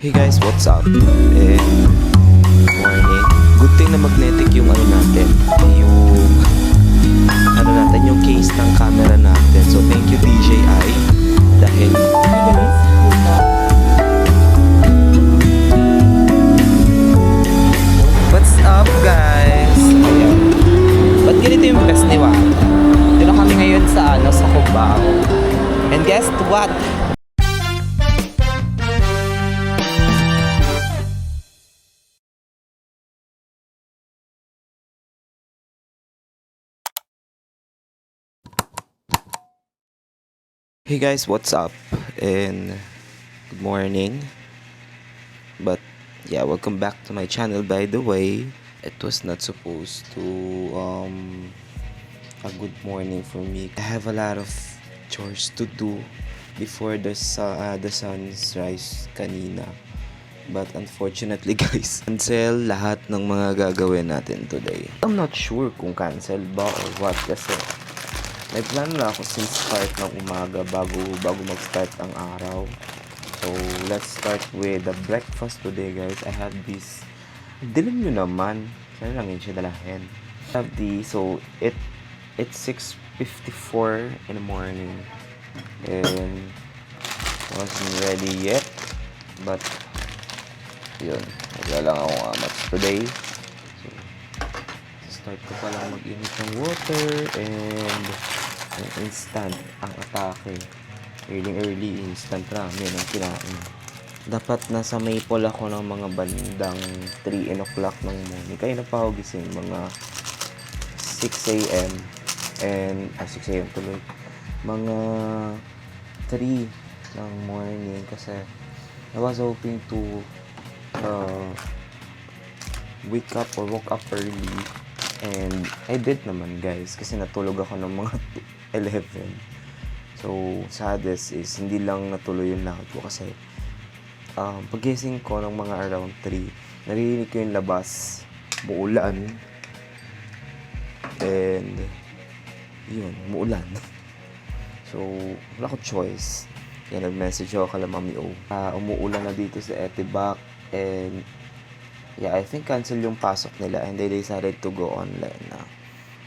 Hey guys, what's up? Morning. Good thing na magnetic yung ano natin, yung case ng camera natin. So thank you DJI dahil what's up guys? Ayan. Ba't ganito yung best ni Waka? Dito kami ngayon sa Cubao. And guess what? Hey guys, what's up? And good morning. But yeah, welcome back to my channel. By the way, it was not supposed to a good morning for me. I have a lot of chores to do before the sun's rise kanina. But unfortunately guys, cancel lahat ng mga gagawin natin today. I'm not sure kung cancel ba or what kasi may plan na ako since start ng umaga bago mag-start ang araw. So, let's start with the breakfast today, guys. I have this. Dilim nyo naman. Sana lang yun siya dalahin. I have this. So, it's 6:54 in the morning. And I wasn't ready yet. But, yun. Nagla lang ako amat today. So, start ko pa lang mag-init ng water and instant ang atake. Early instant ramen ang kinain. Dapat nasa Maple ako ng mga bandang 3 o'clock ng morning. Kaya na pa ako gising mga 6 a.m. and 6 a.m. tuloy. Mga 3 ng morning kasi I was hoping to wake up or woke up early. And I did naman guys kasi natulog ako ng mga 11. So saddest is hindi lang natuloy yung lakad ko kasi pagising ko ng mga around 3 narinig ko yung labas muulan and yun, muulan. So wala ko choice. Yan, nag-message ako kala Mami O. Umuulan na dito sa Etibac and yeah, I think cancel yung pasok nila and they decided to go online na.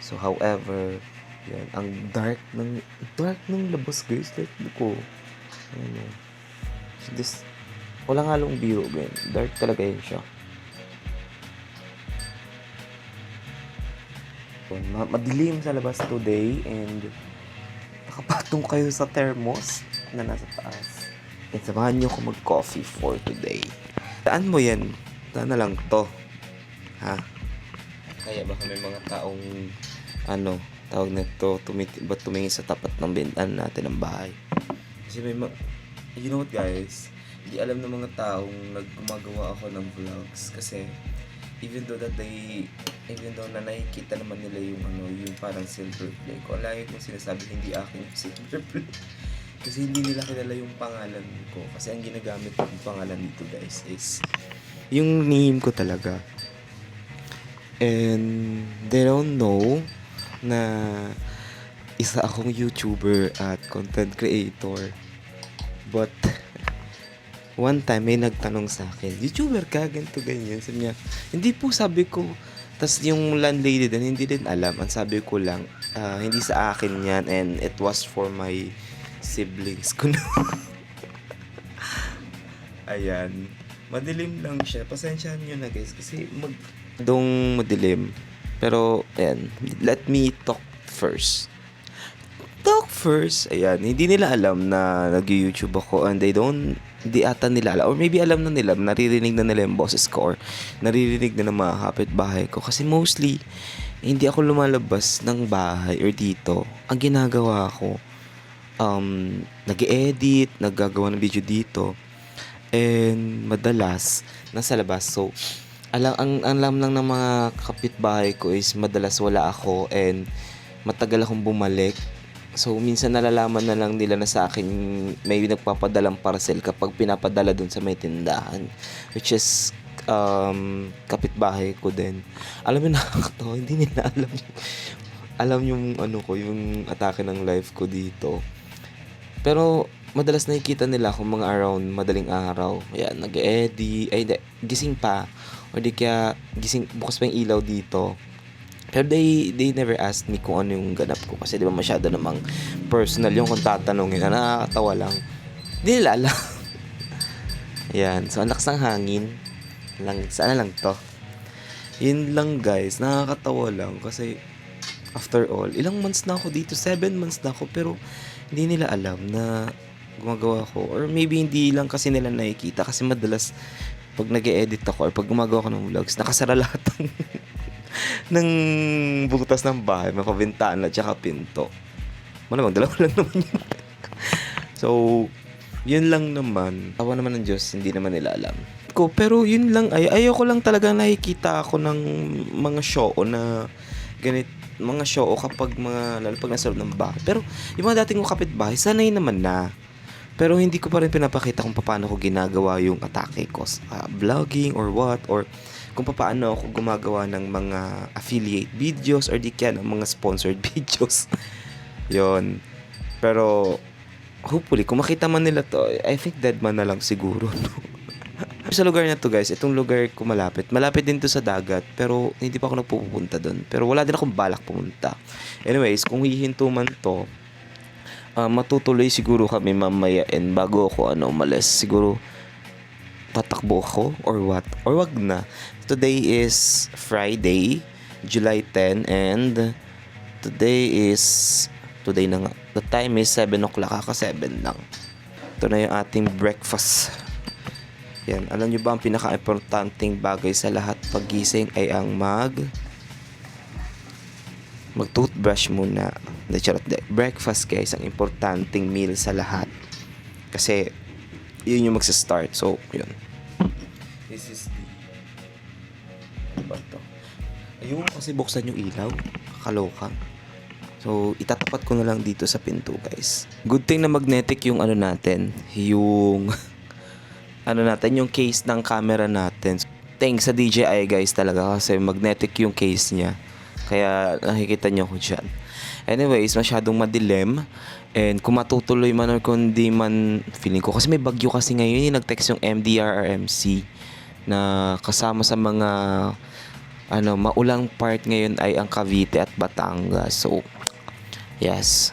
So, however, yan, ang dark ng labas guys. Like ko. Ano. So, this, walang halong biro, ganyan. Dark talaga yun siya. So, madilim sa labas today and nakapatong kayo sa thermos na nasa taas. And samahan nyo ko mag-coffee for today. Saan mo yan? Na lang to. Ha? Kaya baka may mga taong tawag na to tumingin sa tapat ng bintan natin ng bahay. Kasi may you know what guys? Hindi alam ng mga taong naggumagawa ako ng vlogs kasi even though na nakikita naman nila yung yung parang silver play ko. Lagi kong sinasabi hindi akin yung silver play. Kasi hindi nila kilala yung pangalan ko. Kasi ang ginagamit kong pangalan dito guys is yung name ko talaga. And they don't know na isa akong YouTuber at content creator. But one time may nagtanong sa akin, YouTuber ka? Ganito, ganyan. Sabi niya, hindi po, sabi ko. Tas yung landlady din, hindi din alam. Ang sabi ko lang, hindi sa akin yan and it was for my siblings ko na. Ayan. Madilim lang siya. Pasensyahan nyo na guys kasi madilim. Pero ayan, let me talk first. Ayan, hindi nila alam na nag-YouTube ako and hindi ata nila alam. Or maybe alam na nila, naririnig na nila yung boses ko or naririnig na ng mga kapitbahay ko. Kasi mostly, hindi ako lumalabas ng bahay or dito. Ang ginagawa ko, nag-edit, naggagawa ng video dito. And madalas nasa labas. So ang alam lang ng mga kapitbahay ko is madalas wala ako and matagal akong bumalik. So minsan nalalaman na lang nila na sa akin may nagpapadalang parcel kapag pinapadala dun sa may tindahan, which is kapitbahay ko din. Alam mo, nakakatawa, hindi nila alam yung yung atake ng life ko dito. Pero madalas nakikita nila ako mga around madaling araw. Ayan, nag-e-edit, ay hindi, gising pa. O di kaya, gising, bukas pa yung ilaw dito. Pero they never asked me kung ano yung ganap ko. Kasi di ba masyado namang personal yung kung tatanungin na nakakatawa lang. Di nila alam. Ayan, so ang lakas ng hangin. Sana lang to. Yun lang guys, nakakatawa lang kasi after all, ilang months na ako dito, 7 months na ako, pero hindi nila alam na gumagawa ako. Or maybe hindi lang kasi nila nakikita kasi madalas pag nag-e-edit ako or pag gumagawa ako ng vlogs, nakasara lahat ng, ng butas ng bahay, mapabintana at saka pinto. Malamang, dalawa lang naman yun. So, yun lang naman. Tawa naman ng Diyos, hindi naman nila alam. Pero yun lang, ayoko lang talaga nakikita ako ng mga show na ganit, mga show kapag lalo pag nasa loob ng bahay. Pero yung mga dating kong kapitbahay, sanay naman na. Pero hindi ko pa rin pinapakita kung paano ko ginagawa yung atake ko sa vlogging or what, or kung paano ako gumagawa ng mga affiliate videos or di kaya ng mga sponsored videos. Yon. Pero hopefully, kung makita man nila to, I think dead man na lang siguro. Sa lugar na to guys, itong lugar ko malapit din to sa dagat, pero hindi pa ako nagpupunta doon. Pero wala din akong balak pumunta. Anyways, kung hihinto man to, matutuloy siguro kami mamaya, and bago ako umalis, siguro tatakbo ako or what, or wag na. Today is Friday, July 10, and today na nga. The time is 7 o'clock, kaka 7 lang. Ito na yung ating breakfast. Yan, alam nyo ba ang pinaka-importanting bagay sa lahat paggising ay ang mag-toothbrush muna. Breakfast guys, ang importanting meal sa lahat. Kasi, yun yung magsa-start. So, yun. This is ano ba ito? Ayun, kasi buksan yung ilaw. Kakaloka. So, itatapat ko na lang dito sa pinto guys. Good thing na magnetic yung natin. Yung yung case ng camera natin. Thanks sa DJI guys talaga kasi magnetic yung case niya. Kaya nakikita nyo ko dyan. Anyways, masyadong madilim. And kung matutuloy man or kung di man, feeling ko kasi may bagyo kasi ngayon, yung nag-text yung MDRRMC na kasama sa mga maulang part ngayon ay ang Cavite at Batangas. So, yes.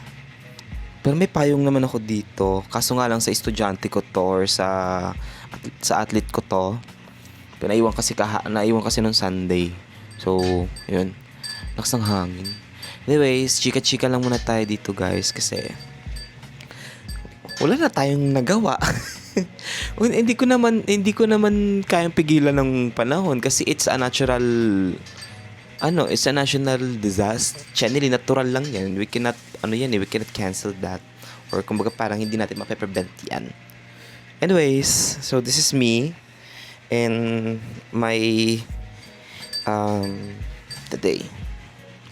Pero may payong naman ako dito. Kaso nga lang sa estudyante ko to or sa athlete ko to. Pero naiwan kasi nung Sunday. So, yun. Lakas ng hangin. Anyways, chika-chika lang muna tayo dito guys kasi wala na tayong nagawa. hindi ko naman kayang pigilan ng panahon kasi it's a natural disaster. Generally, natural lang yan. We cannot cancel that. Or kumbaga parang hindi natin mape-prevent yan. Anyways, so this is me and my today.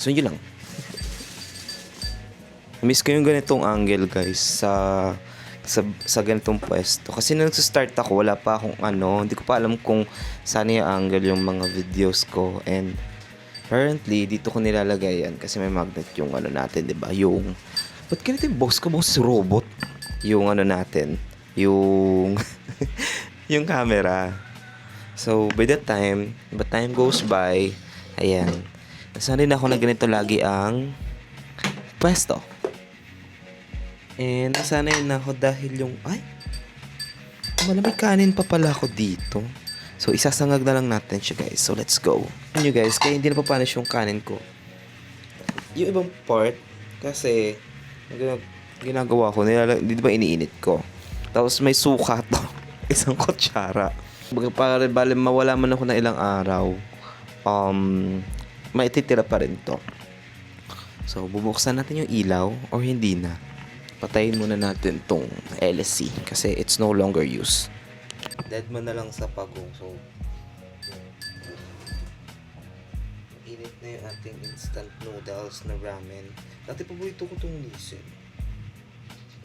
So yun lang. Miss ko yung ganitong angle guys sa ganitong pwesto. Kasi nung nag-start ako, wala pa akong hindi ko pa alam kung saan yung angle yung mga videos ko, and apparently dito ko nilalagay yan kasi may magnet yung natin, 'di ba? Yung ba't ganito yung boss si robot? Yung natin, yung yung camera. So by the time goes by, ayan, nasanay na ako na ganito lagi ang pwesto. And nasanay na ako dahil malamig kanin pa pala ako dito. So isasangag na lang natin siya guys. So let's go. Yun guys, kaya hindi na papanis yung kanin ko. Yung ibang part, kasi ginagawa ko, di ba iniinit ko. Tapos may suka to. Isang kutsara. Para mawala man ako na ilang araw, maititira pa rin to. So bubuksan natin yung ilaw or hindi na. Patayin muna natin tong LSC kasi it's no longer used. Dead man na lang sa pagong. So init na yung ating instant noodles na ramen. Dati paborito ko itong Nissin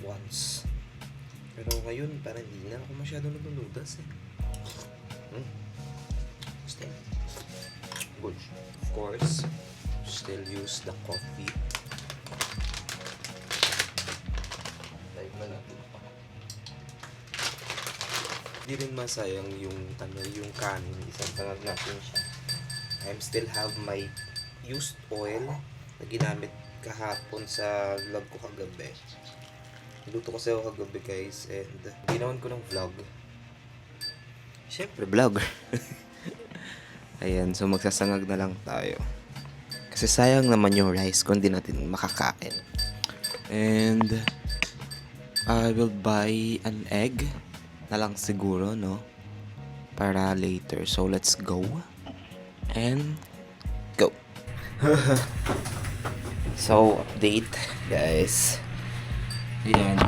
once, pero ngayon parang hindi na ako masyado nag-noodles Still good. Of course, still use the coffee. Live na natin. Hindi rin masayang yung yung kanin. Isang tangag natin siya. I still have my used oil na ginamit kahapon sa vlog ko kagabi. Niluto kasi ako kagabi guys, and ginawan ko ng vlog. Siyempre vlogger. Ayan, so magsasangag na lang tayo. Kasi sayang naman yung rice kung di natin makakain. And I will buy an egg na lang siguro, no? Para later. So let's go. And go. So, update, guys. Ayan.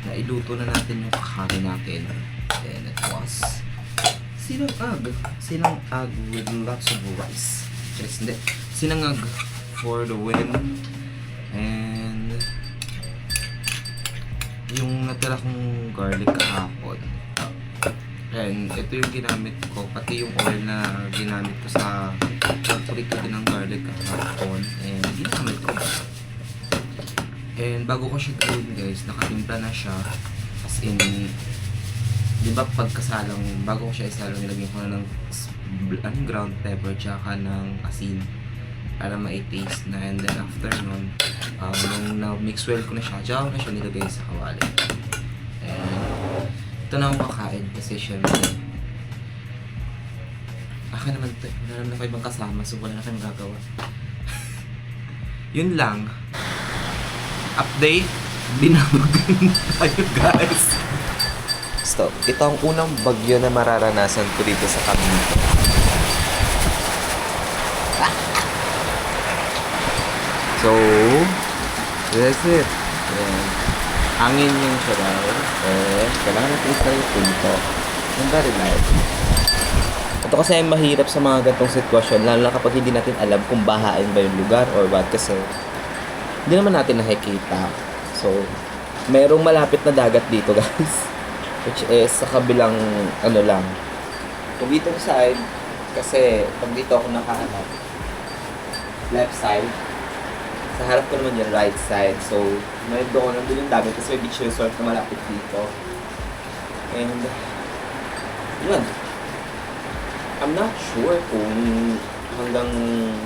Nailuto na natin yung kakain natin. And it was sinangag with lots of rice. Just hindi. Sinangag for the win. And yung natira kong garlic kahapon. And ito yung ginamit ko, pati yung oil na ginamit ko sa pagprito din ng garlic kahapon. And ginamit ko. And bago ko siya gawin guys, nakatimpla na siya. As in, di ba pagkasalang, bago ko siya isalo, nilagyan ko na ng ground pepper tsaka ng asin para ma-taste na. And then after nun, nung na-mix well ko na siya, tsaka ko na siya nilagay sa kawali. And ito na akong kakain kasi syempre akin naman ito, wala naman ako ibang kasama, so wala na kayo magagawa. Yun lang. Update, binabagan tayo guys. Stop. Ito ang unang bagyo na mararanasan ko dito sa Cavite. So, that's it. Ayan. Hangin yung siya daw. Kailangan natin isa yung punto. Yung very light. Ito kasi ay mahirap sa mga ganitong sitwasyon, lalo na kapag hindi natin alam kung bahain ba yung lugar or what, kasi hindi naman natin nakikita. So, merong malapit na dagat dito guys. Which is sa kabilang lang. Kung dito side, kasi pag dito ako nakahanap, left side, sa harap ko naman yung right side. So, may doon nandun yung dagat kasi may beach resort na malapit dito. And, yun. I'm not sure kung hanggang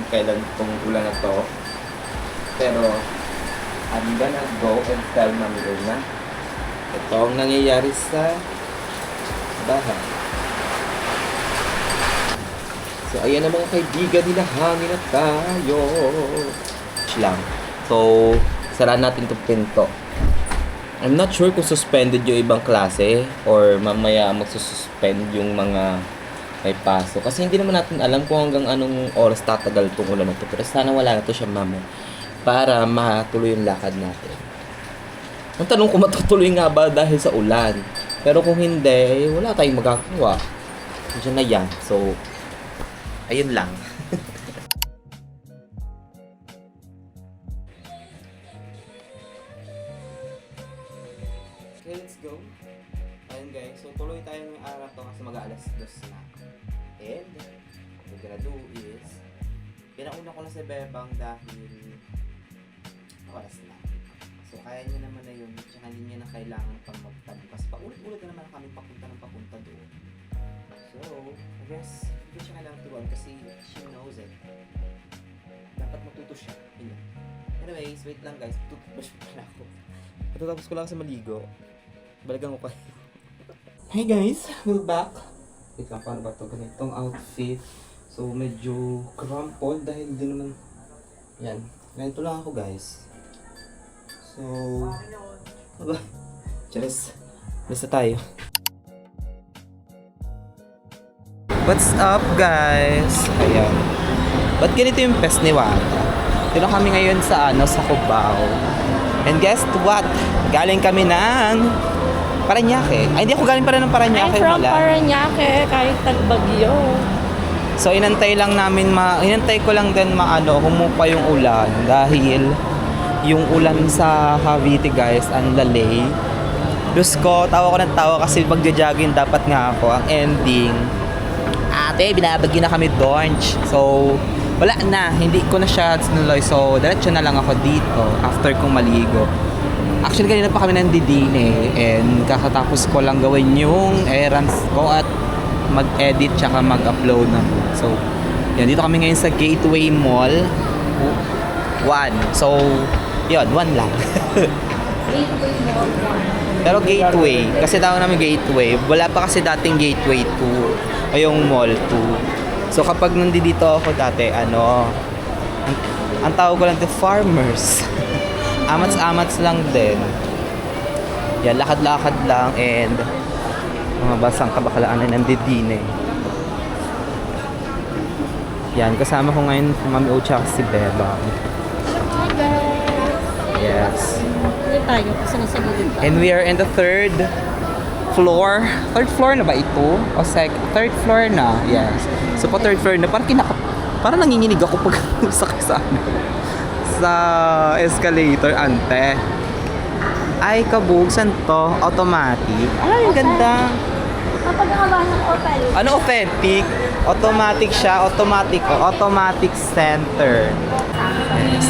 kailan itong ulan na to. Pero, I'm gonna go and tell Mami na ito ang nangyayari sa bahay. So, ayan ang mga kaibigan, nila hangin na tayo. Lang. So, sara natin itong pinto. I'm not sure kung suspended yung ibang klase or mamaya magsususpend yung mga may paso. Kasi hindi naman natin alam kung hanggang anong oras tatagal itong ulan na ito. Pero sana wala na ito siya mama para matuloy yung lakad natin. Ang tanong kung matutuloy nga ba dahil sa ulan. Pero kung hindi, wala tayong magagawa. Diyan na yan. So, ayun lang. Okay, let's go. Ayun guys, so tuloy tayo ng araw to kasi mag-aalas 2 na. And, what we're gonna do is, pinauna ko lang si Bebang dahil oras na. So, kaya niya naman na yun, tsaka hindi niya na kailangan pang magtabi. Kasi paulit-ulit na naman kami papunta doon. So, I guess, hindi siya kailangan turuan kasi she knows it. Dapat matuto siya. Anyways, wait lang guys, tutubos pa na ako. Patapos ko lang sa maligo. Balikan ko kayo. Hey guys, we're back. Wait lang, paano ba ito? Ganitong outfit. So, medyo crumpled dahil hindi naman... Yan. Ganito lang ako guys. So... Aba. Cheers. Basta tayo. What's up guys? Ayan. Ba't ganito yung pes ni Wanda? Dito kami ngayon sa Cubao. And guess what? Galing kami ng Parañaque. Ay, hindi ako galing pa rin ng Parañaque. I'm from Parañaque, kahit tagbagyo. So, inantay ko lang din humupa yung ulan. Dahil yung ulan sa Cavite guys, ang lalay. Diyos ko, tawa ko ng tawa kasi pag-jogging dapat nga ako. Ang ending, ate, binabagyo na kami doon. So, wala na. Hindi ko na siya sinuloy. So, diretso na lang ako dito after kong maligo. Actually, kanina pa kami nandidine and kakatapos ko lang gawin yung errands ko at mag-edit tsaka mag-upload na. So, yan. Dito kami ngayon sa Gateway Mall. 1. So, yun. 1 lang. Pero Gateway. Kasi tawag namin Gateway. Wala pa kasi dating Gateway 2 o yung Mall 2. So, kapag nandito ako dati, ang tawag ko lang farmers. Amats-amats lang din. Yan, lakad-lakad lang and mga basang kabakalaan na nandidine. Yan, kasama ko ngayon Mami Ocha si Beba. Hi guys! Yes. Hindi tayo kasi nasa gilid tayo. And we are in the third floor. Third floor na ba ito? O third floor na. Yes. So pa third floor na, parang nanginginig ako pag sakay sa escalator, ante. Ay, kabog, saan to? Automatic. Ay, ang ganda. Kapag nakabahan ng Opel. Ano authentic? Automatic siya, automatic center. Yes.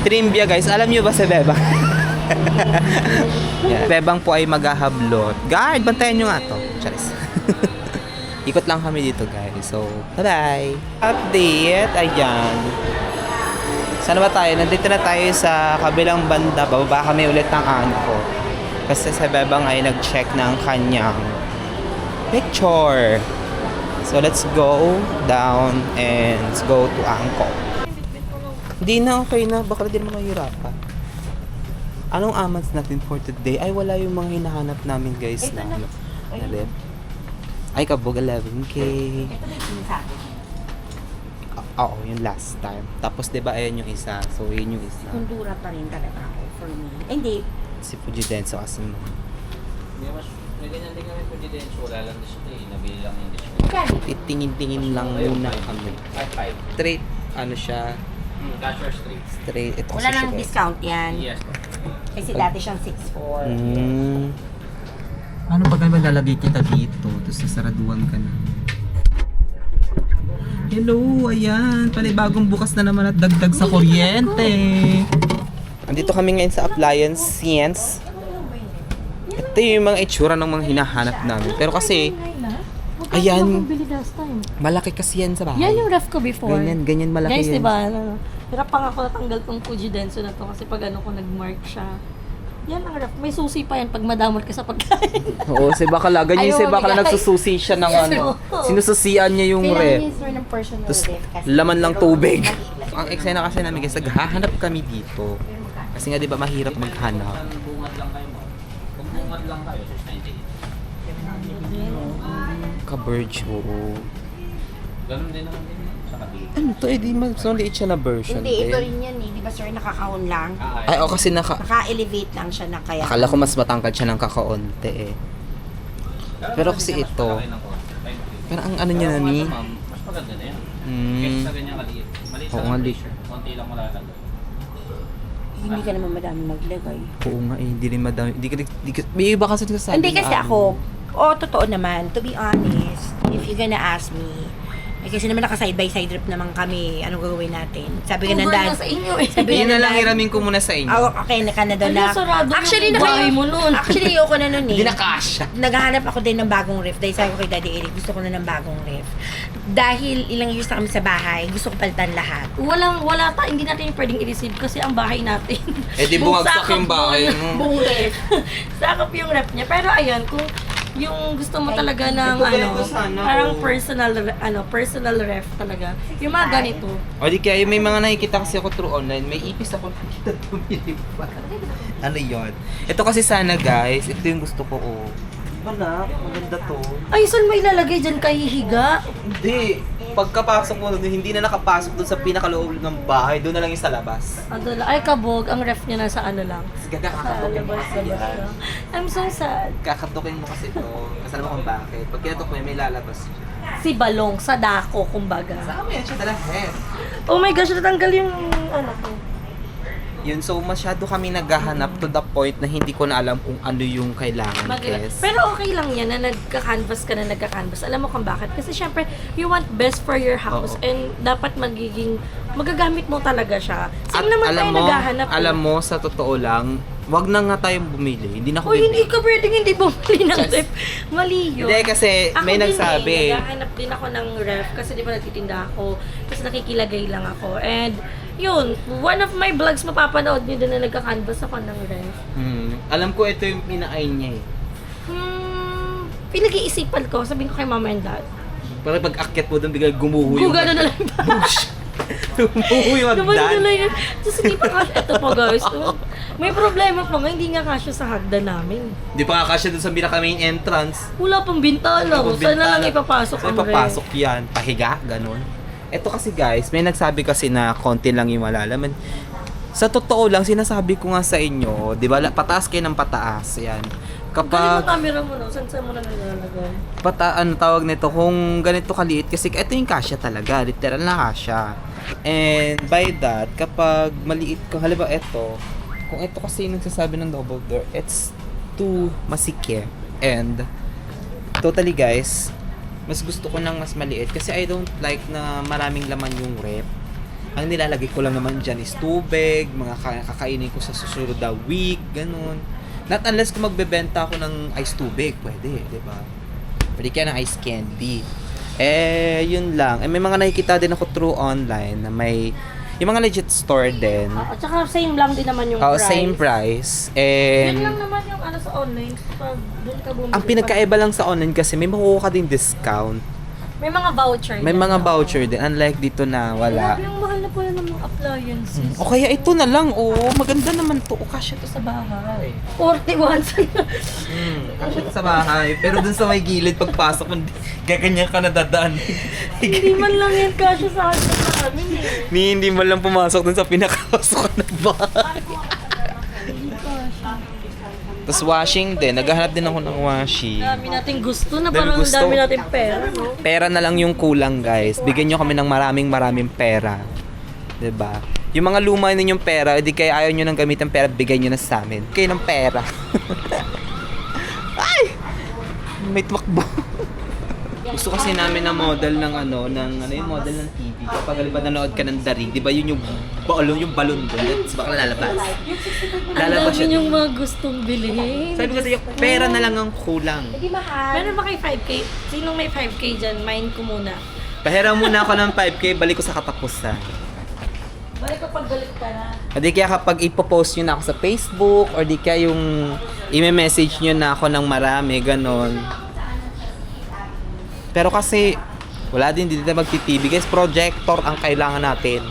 Trimbia guys, alam niyo ba si Bebang? Yeah. Bebang po ay maghahablot. Guard, bantayan niyo nga to. Charis. Ikot lang kami dito guys. So, bye-bye. Update, ayan. Saan ba tayo? Nandito na tayo sa kabilang banda. Bababa kami ulit ng Angko. Kasi si Bebang ay nag-check ng kanyang picture. So, let's go down and let's go to Angko. Hindi na, okay na. Baka din mo mahirapan. Anong amats natin for today? Ay, wala yung mga hinahanap namin, guys. Na lift. Ay, kabog 11K. Oo, yung last time. Tapos, di ba, ayan yung isa. So, yun yung isa. Hondura pa rin talaga ako for me. Hindi. Si Fujidenso kasi mo. Hindi, mas may ganyan din kami po dito. Wala lang display. Nabili lang yung display. Titingin-tingin lang muna kami. 5-5. Straight, ano siya, Cashier Street. straight. Ito Wala kasi nang siya, discount yan. Yes. Kasi dati siyang 6'4". Ano pag maglalagay kita dito, tapos sasaraduan ka na. Hello, ayan. Panibagong bukas na naman at dagdag sa kuryente. Andito kami ngayon sa Appliance Science. Ito yung mga itsura ng mga hinahanap namin. Pero kasi, ayan, Bili last time. malaki kasi yan sa bahay. Yan yung ref ko before. Ganyan malaki Guys, yan. diba? Hirap pa nga ako natanggal tong Fujidenso na to kasi pag ko nag-mark siya. Yan ang ref. May susi pa yan pag madamot ka sa pagkain. Oo, si Bakala. Ganyan Ayaw si Bakala magbigay. nagsususi siya ng ano. Oo. Sinususian niya yung Kailangan ref. niya sir ng personal Tapos ref kasi laman lang tubig. maliit lang. Ang eksena kasi namin guys, naghahanap kami dito. Kasi nga 'di ba mahirap maghanap. Kung bungad lang kayo mo. Kung bungad lang kayo, 698. Ka-Virgio. Ganun din naman din sa kabila. Ano to? Eh di maliit siya na version. Hindi, ito din. rin yan eh. Di ba sir, nakakaon lang? Ay, o kasi Naka-elevate lang siya na kaya. akala ko mas matangkad siya ng kakaonte eh. Pero kasi ito, pero ang ano niya na ni, Mas maganda na yan. Hmm. Kaysa sa ganyan kaliit. Maliit Oo lang nga, ang li- t-shirt. Konti lang malalagay. Hindi ka naman madami maglagay. oo nga eh, hindi rin madami, may iba kasi nagsasabi Hindi kasi na, ako, totoo naman, to be honest, if you're gonna ask me, kasi naman naka-side by side trip naman kami, anong gagawin natin? Sabi ka ng dad. sa inyo eh. Sabi Yun na ng lang dad, iramin ko muna sa inyo. Okay, naka na doon na. Ay, sarado yung Actually, bahay mo nun. Actually, ayoko na nun eh. Hindi na kasha. Naghahanap ako din ng bagong ref. Dahil sabi ko kay Daddy Eric, gusto ko na ng bagong ref. Dahil ilang years na kami sa bahay, gusto ko palitan lahat. Wala pa, hindi natin pwedeng i-receive kasi ang bahay natin. Eh di bumagsak yung bahay mo. Buong ref. Sakop yung ref niya. Pero ayan, kung yung gusto mo talaga ng ito ganito sana, parang oh. personal ref talaga. Yung mga ganito. O di kaya may mga nakikita kasi ako through online, may ipis ako nakikita tumili pa. Ano yun? Ito kasi sana guys, ito yung gusto ko oh. Wala, maganda to. Ay, saan may lalagay dyan kahihiga? Hindi. Pagkapasok mo doon, hindi na nakapasok doon sa pinakaloob ng bahay, doon na lang yung sa labas. Adala, ay kabog, ang ref niya nasa ano lang. Kakatukin mo kasi yan. I'm so sad. Kakatukin mo kasi ito. Kasi alam mo kung bakit. Pag kinatok mo yan, may lalabas siya. Si Balong, sa dako, kumbaga. Saan mo yan siya dalahin? Oh my gosh, natanggal yung ano ko. Yun, so masyado kami naghahanap to the point na hindi ko na alam kung ano yung kailangan, guys. Pero okay lang yan na nagka-canvas ka na nagka-canvas. Alam mo kung bakit? Kasi syempre, you want best for your house Oo. and dapat magagamit mo talaga siya. At Sino naman tayo naghahanap? alam mo, sa totoo lang, Wag na nga tayong bumili. Hindi na ako Uy, hindi ka pwedeng hindi bumili ng Just- ref. Mali yun. Hindi, kasi Ako may din nagsabi. naghahanap din ako ng ref kasi di ba nagtitinda ako. Tapos nakikilagay lang ako. And yun, one of my vlogs mapapanood nyo din na nagka-canvas ako ng ref. Alam ko ito yung pinain niya eh. Pinag-iisipan ko, sabihin ko kay mama and dad. Pero pag akyat mo doon, bigla gumuho yung... Kung gano'n na lang. Gumuho yung Naman na hagdan. lang yun. Tapos hindi pa kasya. Ito pa guys. May problema pa nga, hindi nga kasya sa hagdan namin. Di pa kakasya doon sa pinaka main entrance. Wala pang bintana. Sana lang ipapasok Saan ang ref. ipapasok yan? Pahiga? Ganon. Ito kasi guys, may nagsabi kasi na konti lang yung malalaman. Sa totoo lang, sinasabi ko nga sa inyo, di ba, pataas kayo ng pataas. Yan. Galing Kapag mo camera mo, no? Saan mo na nalalagay? ano tawag nito, kung ganito kaliit, kasi ito yung kasya talaga, literal na kasya. And by that, kapag maliit ko, halimbawa ito, kung ito kasi yung nagsasabi ng double door, it's too masikip. And totally guys, mas gusto ko ng mas maliit kasi I don't like na maraming laman yung rep. Ang nilalagay ko lang naman dyan is tubig, mga kakainin ko sa susunod na week, ganun. Not unless kung magbebenta ako ng ice tubig, pwede, di ba? Pwede kaya ng ice candy. Yun lang. May mga nakikita din ako through online na may, yung mga legit store din. At saka same lang din naman yung price. Same price. Yun lang And naman yung ano sa online. Pag doon ka bumili. ang pinagkaiba lang sa online kasi may makukuha ka din discount. May mga voucher. May din, mga no? voucher din. Unlike dito na wala. Grabe, ang mahal na pala ng mga appliances. O kaya ito na lang. Oo, maganda naman to. O kasya to sa bahay. 41 sana. Kasya to sa bahay. Pero dun sa may gilid, pagpasok mo, gaganyan ka na dadaan. Hindi man lang yan kasya sa atin sa amin eh. Hindi mo lang pumasok dun sa pinakapasok ng bahay. Hindi kasya. Tapos washing din. Naghahanap din ako ng washing. Dami nating gusto na Dami parang gusto. dami nating pera, no? Pera na lang yung kulang, guys. Bigyan nyo kami ng maraming pera. 'Di ba? Yung mga luma ninyong pera, hindi kaya ayaw nyo nang gamitin pera, bigyan nyo na sa amin. Kayo ng pera. Ay! May tumakbo. Gusto kasi namin na model ng yung model ng TV. Kapag halimbawa nanood ka ng darig, di ba yun yung balon doon? That's baka lalabas. Ang Lalabas dami siya. yung mga gustong bilhin. Sabi ko sa iyo, pera na lang ang kulang. Hindi mahal. Meron ba kayo 5K? Sinong may 5K dyan? Mine ko muna. Pahiram muna ako ng 5K, balik ko sa katapusan. Balik kapag galit ka na. O di kaya kapag ipopost nyo na ako sa Facebook, or di kaya yung i-message nyo na ako ng marami, ganon. Pero kasi, wala din dito magti-TV. Guys, projector ang kailangan natin.